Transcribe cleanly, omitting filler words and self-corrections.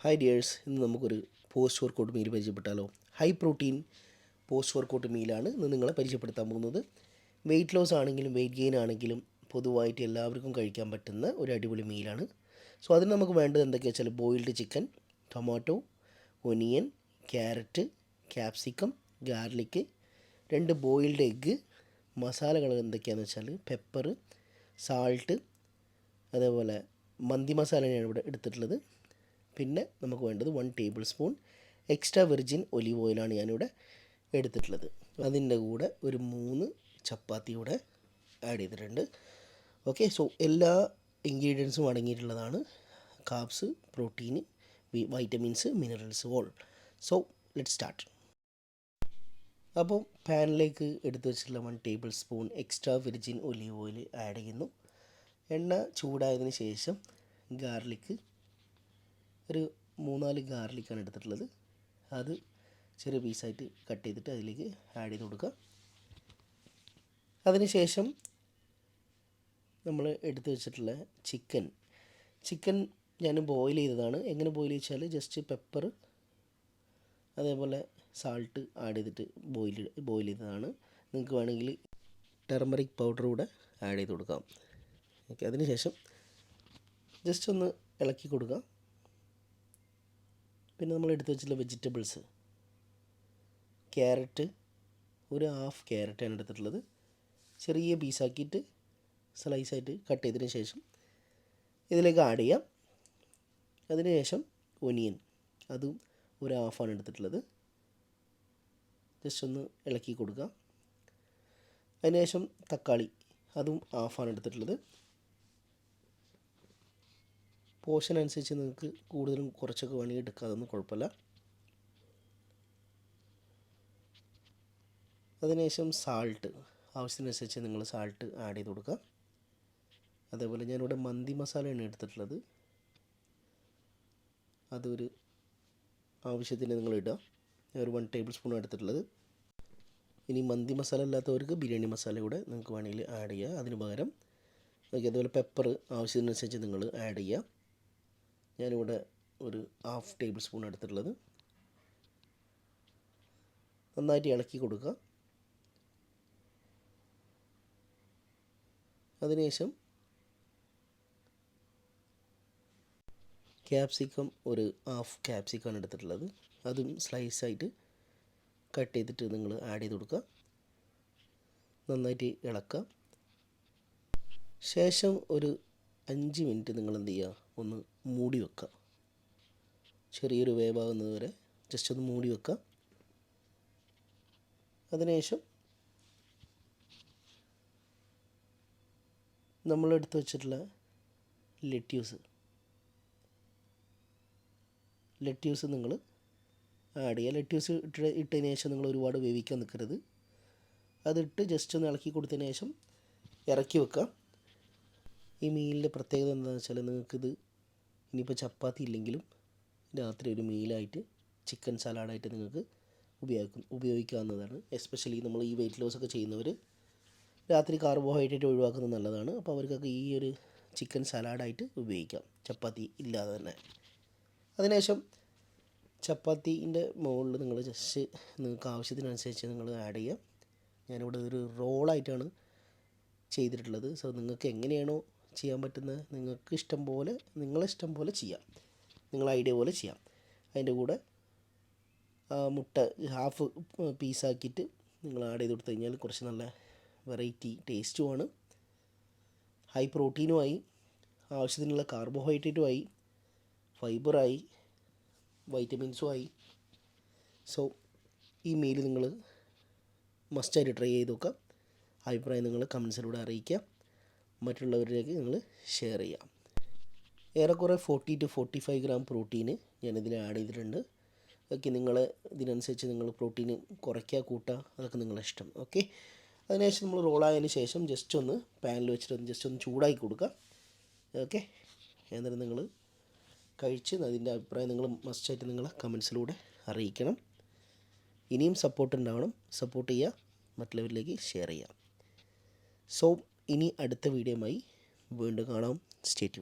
Hi dears, ഇന്ന് നമുക്കൊരു post workout meal പരിചയപ്പെട്ടാലോ. ഹൈ പ്രോട്ടീൻ പോസ്റ്റ് വർക്കൗട്ട് മീലാണ് ഇന്ന് നിങ്ങളെ പരിചയപ്പെടുത്താൻ പോകുന്നത്. വെയിറ്റ് ലോസ് ആണെങ്കിലും വെയിറ്റ് ഗെയിൻ ആണെങ്കിലും പൊതുവായിട്ട് എല്ലാവർക്കും കഴിക്കാൻ പറ്റുന്ന ഒരു അടിപൊളി മീലാണ്. സോ അതിന് നമുക്ക് വേണ്ടത് എന്തൊക്കെയാ വെച്ചാൽ boiled chicken, tomato, onion, carrot, capsicum, garlic, 2 boiled egg, മസാലകൾ എന്തൊക്കെയാണെന്ന് വെച്ചാൽ പെപ്പർ, സാൾട്ട്, അതേപോലെ മന്തി മസാലയാണ് ഇവിടെ എടുത്തിട്ടുള്ളത്. പിന്നെ നമുക്ക് വേണ്ടത് 1 tablespoon extra virgin olive ഓയിലാണ് ഞാനിവിടെ എടുത്തിട്ടുള്ളത്. അതിൻ്റെ കൂടെ ഒരു 3 ചപ്പാത്തി കൂടെ ആഡ് ചെയ്തിട്ടുണ്ട്. ഓക്കെ, സോ എല്ലാ ഇൻഗ്രീഡിയൻസും അടങ്ങിയിട്ടുള്ളതാണ്. Carbs, protein, vitamins, minerals all. So let start. അപ്പോൾ പാനിലേക്ക് എടുത്ത് വെച്ചിട്ടുള്ള 1 tablespoon extra virgin olive oil add ചെയ്യുന്നു. എണ്ണ ചൂടായതിന് ശേഷം ഗാർലിക്ക്, ഒരു 3-4 ഗാർലിക്കാണ് എടുത്തിട്ടുള്ളത്. അത് ചെറിയ പീസായിട്ട് കട്ട് ചെയ്തിട്ട് അതിലേക്ക് ആഡ് ചെയ്ത് കൊടുക്കുക. അതിനുശേഷം നമ്മൾ എടുത്ത് വെച്ചിട്ടുള്ള ചിക്കൻ ഞാൻ ബോയിൽ ചെയ്തതാണ്. എങ്ങനെ ബോയിൽ വെച്ചാൽ ജസ്റ്റ് പെപ്പർ അതേപോലെ സാൾട്ട് ആഡ് ചെയ്തിട്ട് ബോയിൽ ചെയ്തതാണ്. നിങ്ങൾക്ക് വേണമെങ്കിൽ ടെർമറിക് പൗഡർ കൂടെ ആഡ് ചെയ്ത് കൊടുക്കാം. ഓക്കെ, അതിനുശേഷം ജസ്റ്റ് ഒന്ന് ഇളക്കി കൊടുക്കുക. പിന്നെ നമ്മൾ എടുത്ത് വെച്ചിട്ടുള്ള വെജിറ്റബിൾസ്, ക്യാരറ്റ്, ഒരു ഹാഫ് ക്യാരറ്റാണ് എടുത്തിട്ടുള്ളത്. ചെറിയ പീസാക്കിയിട്ട് സ്ലൈസായിട്ട് കട്ട് ചെയ്തതിന് ശേഷം ഇതിലേക്ക് ആഡ് ചെയ്യാം. അതിനുശേഷം ഒനിയൻ, അതും ഒരു ഹാഫാണ് എടുത്തിട്ടുള്ളത്. ജസ്റ്റ് ഒന്ന് ഇളക്കി കൊടുക്കുക. അതിനുശേഷം തക്കാളി, അതും ഹാഫാണ് എടുത്തിട്ടുള്ളത്. പോർഷൻ അനുസരിച്ച് നിങ്ങൾക്ക് കൂടുതലും കുറച്ചൊക്കെ വേണമെങ്കിൽ എടുക്കുക, അതൊന്നും കുഴപ്പമില്ല. അതിനുശേഷം സാൾട്ട്, ആവശ്യത്തിനനുസരിച്ച് നിങ്ങൾ സാൾട്ട് ആഡ് ചെയ്ത് കൊടുക്കുക. അതേപോലെ ഞാനിവിടെ മന്തി മസാലയാണ് എടുത്തിട്ടുള്ളത്. അതൊരു ആവശ്യത്തിന് നിങ്ങൾ ഇടുക. ഒരു 1 ടേബിൾ സ്പൂൺ എടുത്തിട്ടുള്ളത്. ഇനി മന്തി മസാല അല്ലാത്തവർക്ക് ബിരിയാണി മസാല കൂടെ നിങ്ങൾക്ക് വേണമെങ്കിൽ ആഡ് ചെയ്യുക അതിന് പകരം. ഓക്കെ, അതുപോലെ പെപ്പർ ആവശ്യത്തിനനുസരിച്ച് നിങ്ങൾ ആഡ് ചെയ്യുക. ഞാനിവിടെ ഒരു ഹാഫ് ടേബിൾ സ്പൂൺ എടുത്തിട്ടുള്ളത്. നന്നായിട്ട് ഇളക്കി കൊടുക്കുക. അതിനുശേഷം ക്യാപ്സിക്കം, ഒരു ഹാഫ് ക്യാപ്സിക്കമാണ് എടുത്തിട്ടുള്ളത്. അതും സ്ലൈസായിട്ട് കട്ട് ചെയ്തിട്ട് നിങ്ങൾ ആഡ് ചെയ്ത് കൊടുക്കുക. നന്നായിട്ട് ഇളക്കുക. ശേഷം ഒരു 5 മിനിറ്റ് നിങ്ങൾ എന്ത് ചെയ്യുക, ഒന്ന് മൂടി വെക്കുക. ചെറിയൊരു വേവാകുന്നത് വരെ ജസ്റ്റ് ഒന്ന് മൂടി വെക്കുക. അതിനുശേഷം നമ്മൾ എടുത്ത് വെച്ചിട്ടുള്ള ലെറ്റ്യൂസ് നിങ്ങൾ ആഡ് ചെയ്യുക. ലെറ്റ്യൂസ് ഇട്ടതിന് ശേഷം നിങ്ങൾ ഒരുപാട് വേവിക്കാൻ നിൽക്കരുത്. അതിട്ട് ജസ്റ്റ് ഒന്ന് ഇളക്കി കൊടുത്തതിന് ശേഷം ഇറക്കി വെക്കുക. ഈ മീലിൻ്റെ പ്രത്യേകത എന്താണെന്ന് വെച്ചാൽ നിങ്ങൾക്കിത് ഇനിയിപ്പോൾ ചപ്പാത്തി ഇല്ലെങ്കിലും രാത്രി ഒരു മീലായിട്ട് ചിക്കൻ സലാഡായിട്ട് നിങ്ങൾക്ക് ഉപയോഗിക്കാവുന്നതാണ്. എസ്പെഷ്യലി നമ്മൾ ഈ വെയിറ്റ് ലോസ് ഒക്കെ ചെയ്യുന്നവർ രാത്രി കാർബോഹൈഡ്രേറ്റ് ഒഴിവാക്കുന്നത് നല്ലതാണ്. അപ്പോൾ അവർക്കൊക്കെ ഈ ഒരു ചിക്കൻ സലാഡായിട്ട് ഉപയോഗിക്കാം, ചപ്പാത്തി ഇല്ലാതെ തന്നെ. അതിനുശേഷം ചപ്പാത്തീൻ്റെ മുകളിൽ നിങ്ങൾ ജസ്റ്റ് നിങ്ങൾക്ക് ആവശ്യത്തിനനുസരിച്ച് നിങ്ങൾ ആഡ് ചെയ്യാം. ഞാനിവിടെ ഒരു റോളായിട്ടാണ് ചെയ്തിട്ടുള്ളത്. സോ നിങ്ങൾക്ക് എങ്ങനെയാണോ ചെയ്യാൻ പറ്റുന്നത് നിങ്ങൾക്ക് നിങ്ങളെ ഇഷ്ടം പോലെ ചെയ്യാം, നിങ്ങളെ ഐഡിയ പോലെ ചെയ്യാം. അതിൻ്റെ കൂടെ മുട്ട ഹാഫ് പീസാക്കിയിട്ട് നിങ്ങൾ ആഡ് ചെയ്ത് കൊടുത്തു കഴിഞ്ഞാൽ കുറച്ച് നല്ല വെറൈറ്റി ടേസ്റ്റുമാണ്. ഹൈ പ്രോട്ടീനുമായി, ആവശ്യത്തിനുള്ള കാർബോഹൈഡ്രേറ്റുമായി, ഫൈബറായി, വൈറ്റമിൻസുമായി. സോ ഈ മീൽ നിങ്ങൾ മസ്റ്റായിട്ട് ട്രൈ ചെയ്ത് നോക്കുക. അഭിപ്രായം നിങ്ങൾ കമൻസിലൂടെ അറിയിക്കുക. മറ്റുള്ളവരിലേക്ക് നിങ്ങൾ ഷെയർ ചെയ്യാം. ഏറെക്കുറെ 40 to 45 ഗ്രാം പ്രോട്ടീന് ഞാനിതിൽ ആഡ് ചെയ്തിട്ടുണ്ട്. ഓക്കെ, നിങ്ങൾ ഇതിനനുസരിച്ച് നിങ്ങൾ പ്രോട്ടീന് കുറയ്ക്കുക കൂട്ടുക, അതൊക്കെ നിങ്ങളുടെ ഇഷ്ടം. ഓക്കെ, അതിനുശേഷം നമ്മൾ റോളായതിന് ശേഷം ജസ്റ്റ് ഒന്ന് പാനിൽ വെച്ചിട്ട് ജസ്റ്റ് ഒന്ന് ചൂടാക്കി കൊടുക്കുക. ഓക്കെ, എന്നിട്ട് നിങ്ങൾ കഴിച്ച് അതിൻ്റെ അഭിപ്രായം നിങ്ങൾ മസ്റ്റായിട്ട് നിങ്ങൾ കമൻസിലൂടെ അറിയിക്കണം. ഇനിയും സപ്പോർട്ട് ഉണ്ടാവണം. സപ്പോർട്ട് ചെയ്യുക, മറ്റുള്ളവരിലേക്ക് ഷെയർ ചെയ്യുക. സോ ഇനി അടുത്ത വീഡിയോയുമായി വീണ്ടും കാണാം. Stay tune.